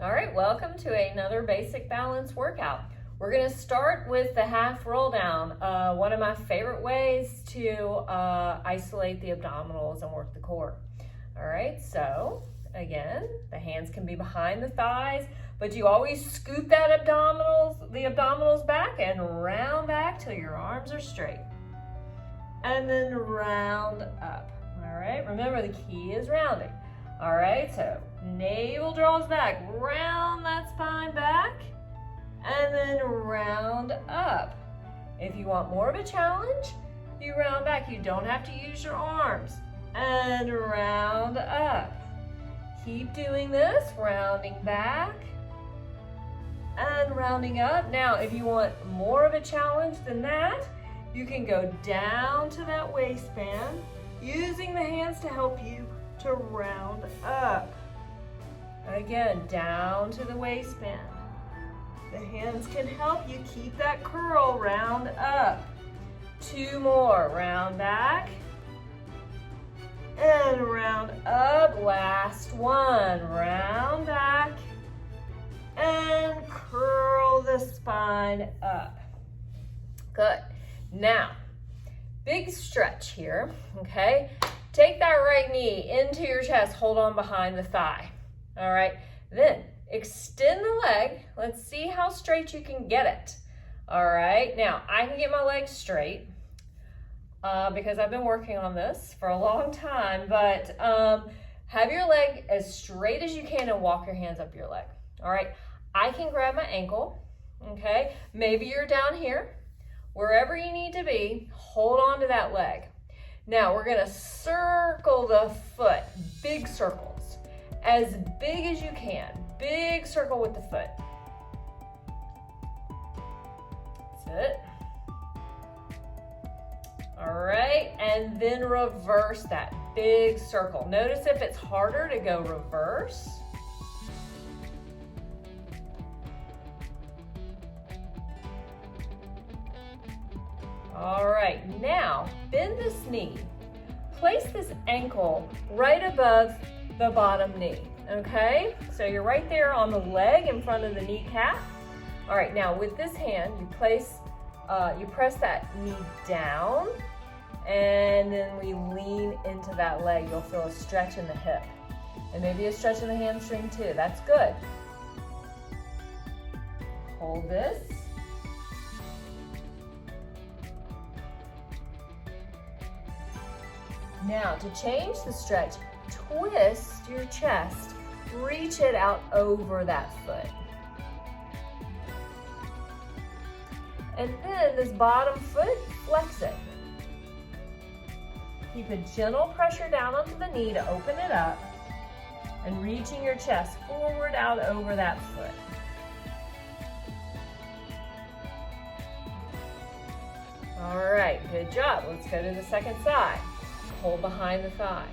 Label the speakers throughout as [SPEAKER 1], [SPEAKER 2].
[SPEAKER 1] All right, welcome to another basic balance workout. We're gonna start with the half roll down. One of my favorite ways to isolate the abdominals and work the core. All right, so again, the hands can be behind the thighs, but you always scoop the abdominals back and round back till your arms are straight. And then round up. All right, remember the key is rounding. All right, so navel draws back, round that spine back, and then round up. If you want more of a challenge, you round back. You don't have to use your arms. And round up. Keep doing this, rounding back and rounding up. Now, if you want more of a challenge than that, you can go down to that waistband, using the hands to help you to round up. Again, down to the waistband. The hands can help you keep that curl, round up. Two more, round back and round up. Last one, round back and curl the spine up. Good. Now, big stretch here, okay? Take that right knee into your chest, hold on behind the thigh. All right, then extend the leg. Let's see how straight you can get it. All right, now I can get my legs straight because I've been working on this for a long time, but have your leg as straight as you can and walk your hands up your leg. All right, I can grab my ankle, okay? Maybe you're down here. Wherever you need to be, hold on to that leg. Now we're gonna circle the foot, big circles, as big as you can. Big circle with the foot. That's it. All right, and then reverse that big circle. Notice if it's harder to go reverse. All right, now bend this knee. Place this ankle right above the bottom knee, okay? So you're right there on the leg in front of the kneecap. All right, now with this hand, you press that knee down, and then we lean into that leg. You'll feel a stretch in the hip, and maybe a stretch in the hamstring too. That's good. Hold this. Now, to change the stretch, twist your chest, reach it out over that foot. And then this bottom foot, flex it. Keep a gentle pressure down onto the knee to open it up and reaching your chest forward out over that foot. All right, good job. Let's go to the second side. Hold behind the thigh.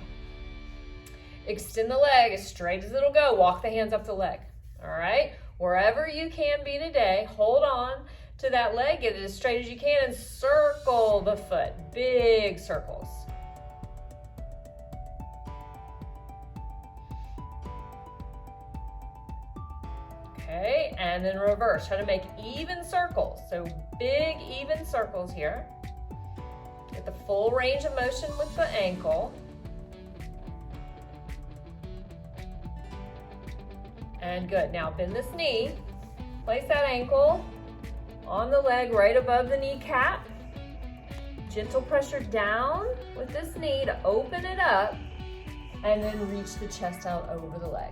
[SPEAKER 1] Extend the leg as straight as it'll go. Walk the hands up the leg. All right? Wherever you can be today, hold on to that leg. Get it as straight as you can and circle the foot. Big circles. Okay, and then reverse. Try to make even circles. So big, even circles here. Get the full range of motion with the ankle. And good. Now bend this knee. Place that ankle on the leg right above the kneecap. Gentle pressure down with this knee to open it up, and then reach the chest out over the leg.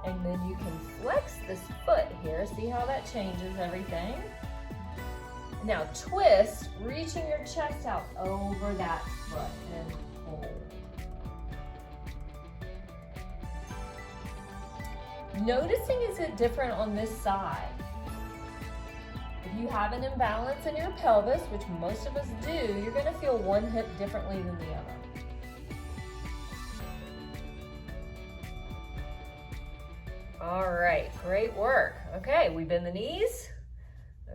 [SPEAKER 1] And then you can flex this foot here. See how that changes everything? Now twist, reaching your chest out over that foot and hold. Noticing, is it different on this side? If you have an imbalance in your pelvis, which most of us do, you're gonna feel one hip differently than the other. All right, great work. Okay, we bend the knees.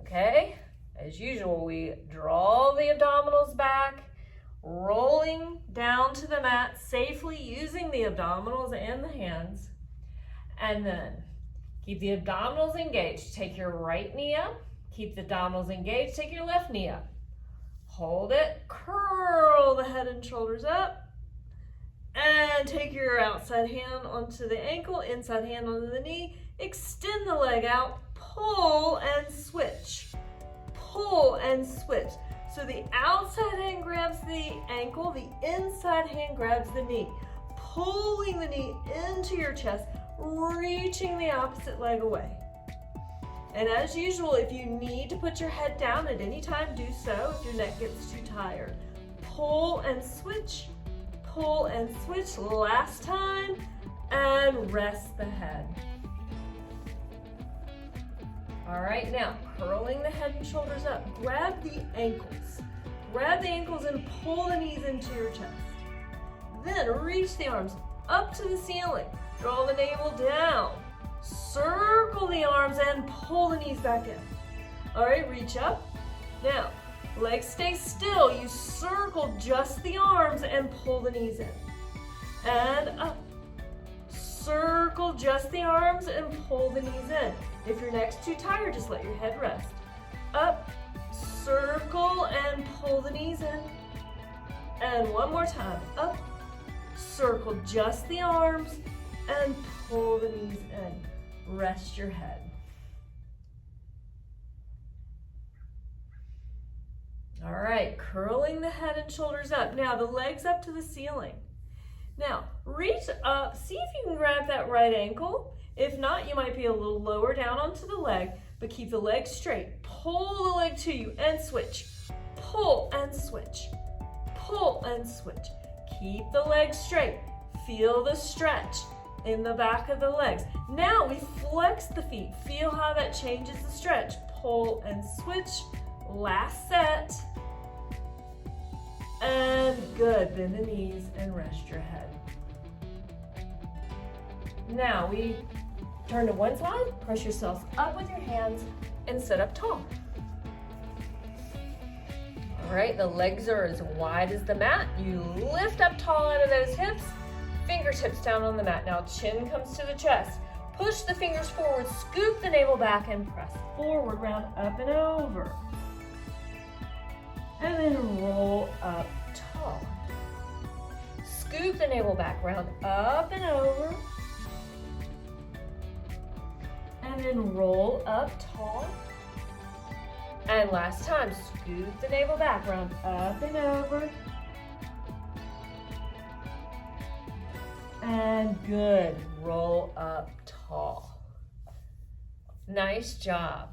[SPEAKER 1] Okay, as usual, we draw the abdominals back, rolling down to the mat safely using the abdominals and the hands. And then keep the abdominals engaged. Take your right knee up. Keep the abdominals engaged. Take your left knee up. Hold it. Curl the head and shoulders up. And take your outside hand onto the ankle, inside hand onto the knee. Extend the leg out. Pull and switch. Pull and switch. So the outside hand grabs the ankle, the inside hand grabs the knee. Pulling the knee into your chest, reaching the opposite leg away. And as usual, if you need to put your head down at any time, do so if your neck gets too tired. Pull and switch, pull and switch. Last time, and rest the head. All right, now curling the head and shoulders up. Grab the ankles. Grab the ankles and pull the knees into your chest. Then reach the arms up to the ceiling. Draw the navel down. Circle the arms and pull the knees back in. All right, reach up. Now, legs stay still. You circle just the arms and pull the knees in. And up. Circle just the arms and pull the knees in. If your neck's too tired, just let your head rest. Up, circle and pull the knees in. And one more time. Up, circle just the arms and pull the knees in. Rest your head. All right, curling the head and shoulders up. Now the legs up to the ceiling. Now reach up, see if you can grab that right ankle. If not, you might be a little lower down onto the leg, but keep the leg straight. Pull the leg to you and switch. Pull and switch. Pull and switch. Keep the leg straight. Feel the stretch in the back of the legs. Now we flex the feet. Feel how that changes the stretch. Pull and switch. Last set. And good. Bend the knees and rest your head. Now we turn to one side, press yourselves up with your hands, and sit up tall. All right, the legs are as wide as the mat. You lift up tall out of those hips, fingertips down on the mat. Now chin comes to the chest. Push the fingers forward, scoop the navel back, and press forward, round up and over. And then roll up tall. Scoop the navel back, round up and over. And then roll up tall. And last time, scoop the navel back, round up and over. And good, roll up tall. Nice job.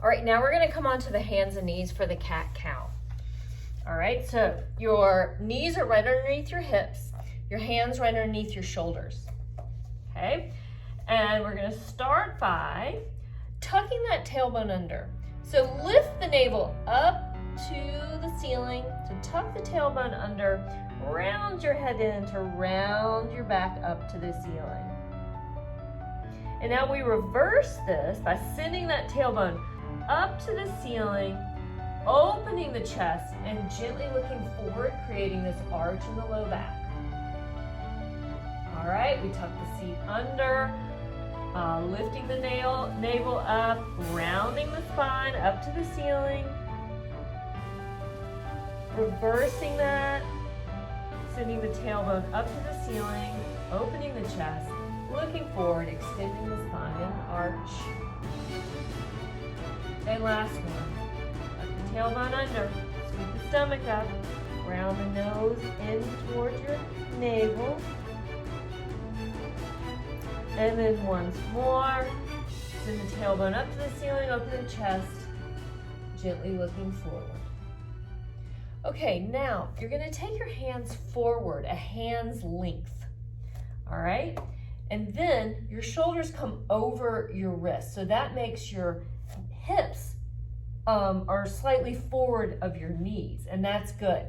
[SPEAKER 1] All right, now we're gonna come on to the hands and knees for the cat-cow. All right, so your knees are right underneath your hips, your hands right underneath your shoulders, okay? And we're gonna start by tucking that tailbone under. So lift the navel up to the ceiling, to tuck the tailbone under, round your head in to round your back up to the ceiling. And now we reverse this by sending that tailbone up to the ceiling, opening the chest and gently looking forward, creating this arch in the low back. All right, we tuck the seat under, lifting the navel up, rounding the spine up to the ceiling, reversing that, sending the tailbone up to the ceiling, opening the chest, looking forward, extending the spine and arch. And last one, tuck the tailbone under, scoop the stomach up, round the nose in towards your navel. And then once more, send the tailbone up to the ceiling, open the chest, gently looking forward. Okay, now you're gonna take your hands forward, a hand's length, all right? And then your shoulders come over your wrists. So that makes your hips are slightly forward of your knees, and that's good.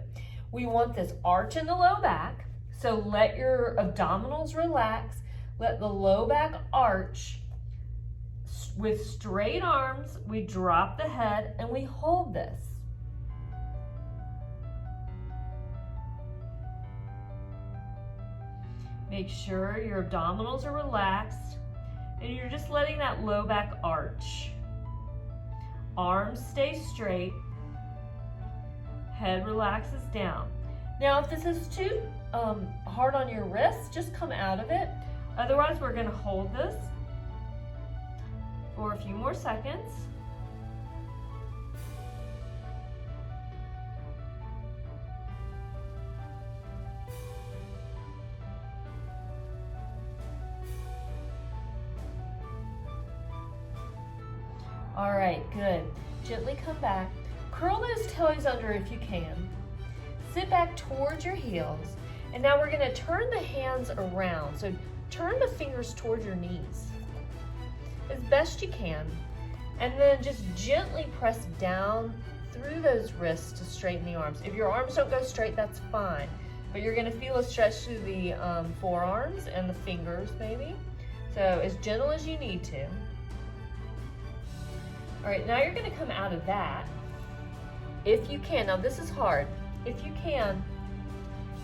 [SPEAKER 1] We want this arch in the low back, so let your abdominals relax. Let the low back arch. With straight arms, we drop the head and we hold this. Make sure your abdominals are relaxed and you're just letting that low back arch. Arms stay straight. Head relaxes down. Now, if this is too hard on your wrists, just come out of it. Otherwise, we're gonna hold this for a few more seconds. All right, good. Gently come back. Curl those toes under if you can. Sit back towards your heels. And now we're gonna turn the hands around. So turn the fingers towards your knees as best you can. And then just gently press down through those wrists to straighten the arms. If your arms don't go straight, that's fine. But you're gonna feel a stretch through the forearms and the fingers maybe. So as gentle as you need to. All right, now you're gonna come out of that. If you can, now this is hard. If you can,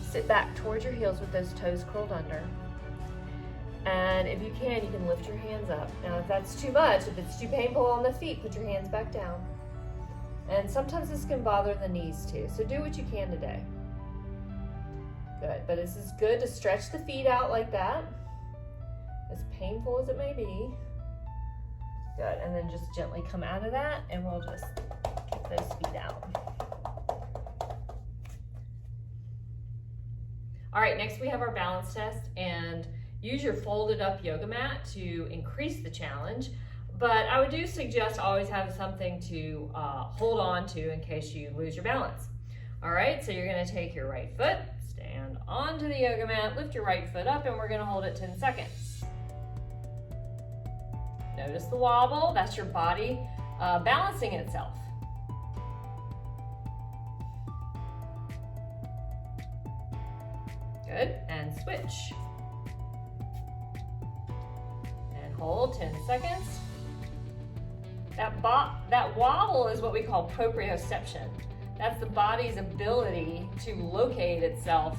[SPEAKER 1] sit back towards your heels with those toes curled under. And if you can lift your hands up. Now if that's too much, if it's too painful on the feet, put your hands back down. And sometimes this can bother the knees too, so do what you can today. Good, but this is good to stretch the feet out like that, as painful as it may be. Good, and then just gently come out of that and we'll just kick those feet out. All right, next we have our balance test, and use your folded up yoga mat to increase the challenge, but I would do suggest always have something to hold on to in case you lose your balance. All right, so you're gonna take your right foot, stand onto the yoga mat, lift your right foot up, and we're gonna hold it 10 seconds. Notice the wobble, that's your body balancing itself. Good, and switch. And hold 10 seconds. That wobble is what we call proprioception. That's the body's ability to locate itself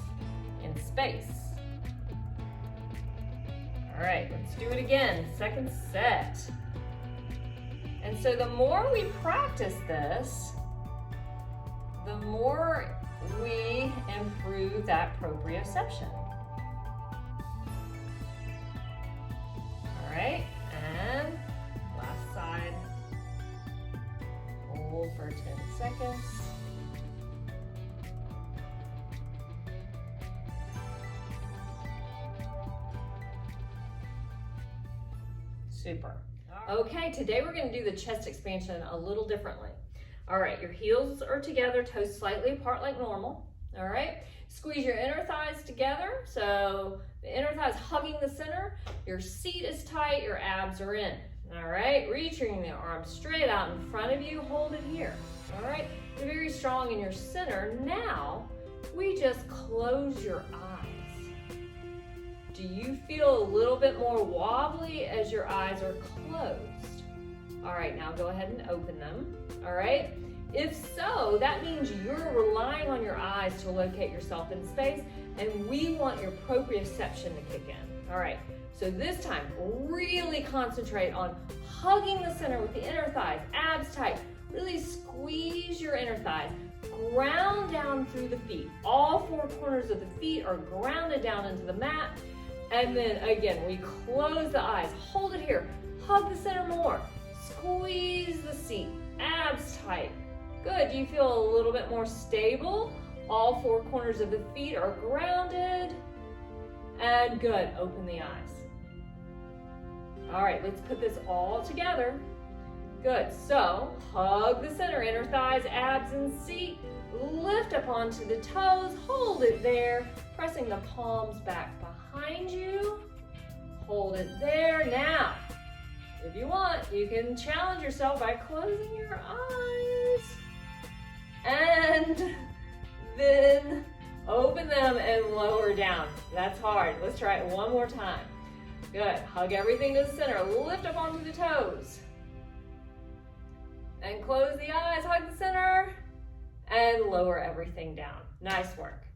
[SPEAKER 1] in space. All right, let's do it again, second set. And so the more we practice this, the more we improve that proprioception. All right, and last side. Hold for 10 seconds. Super. Okay, today we're going to do the chest expansion a little differently. All right, your heels are together, toes slightly apart like normal. All right, squeeze your inner thighs together. So the inner thighs hugging the center, your seat is tight, your abs are in. All right, reaching the arms straight out in front of you, hold it here. All right, you're very strong in your center. Now, we just close your eyes. Do you feel a little bit more wobbly as your eyes are closed? All right, now go ahead and open them. All right, if so, that means you're relying on your eyes to locate yourself in space, and we want your proprioception to kick in. All right, so this time, really concentrate on hugging the center with the inner thighs, abs tight. Really squeeze your inner thighs. Ground down through the feet. All four corners of the feet are grounded down into the mat. And then again, we close the eyes. Hold it here. Hug the center more. Squeeze the seat. Abs tight. Good. Do you feel a little bit more stable? All four corners of the feet are grounded. And good. Open the eyes. All right, let's put this all together. Good. So hug the center, inner thighs, abs, and seat. Lift up onto the toes. Hold it there. Pressing the palms back behind you. Hold it there. Now, if you want, you can challenge yourself by closing your eyes. And then open them and lower down. That's hard. Let's try it one more time. Good. Hug everything to the center. Lift up onto the toes. And close the eyes. Hug the center. And lower everything down. Nice work.